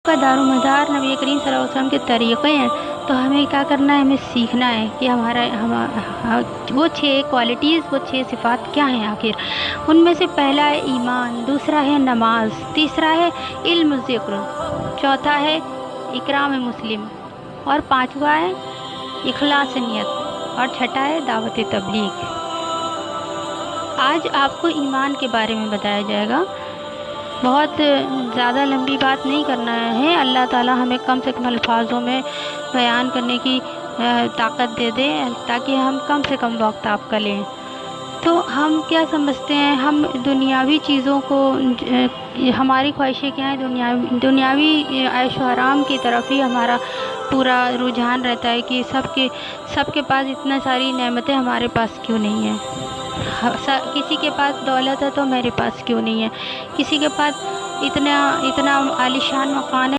کا دار و مدار نبی کریم صلی اللہ علیہ وسلم کے طریقے ہیں، تو ہمیں کیا کرنا ہے، ہمیں سیکھنا ہے کہ وہ 6 کوالٹیز، وہ 6 صفات کیا ہیں آخر۔ ان میں سے پہلا ہے ایمان، دوسرا ہے نماز، تیسرا ہے علم ذکر، چوتھا ہے اکرام مسلم، اور پانچواں ہے اخلاص نیت، اور چھٹا ہے دعوت تبلیغ۔ آج آپ کو ایمان کے بارے میں بتایا جائے گا۔ بہت زیادہ لمبی بات نہیں کرنا ہے، اللہ تعالیٰ ہمیں کم سے کم الفاظوں میں بیان کرنے کی طاقت دے دے تاکہ ہم کم سے کم وقت آپ کا لیں۔ تو ہم کیا سمجھتے ہیں، ہم دنیاوی چیزوں کو، ہماری خواہشیں کیا ہیں، دنیاوی عیش و آرام کی طرف ہی ہمارا پورا رجحان رہتا ہے کہ سب کے پاس اتنا ساری نعمتیں ہمارے پاس کیوں نہیں ہیں، کسی کے پاس دولت ہے تو میرے پاس کیوں نہیں ہے، کسی کے پاس اتنا عالیشان مکان ہے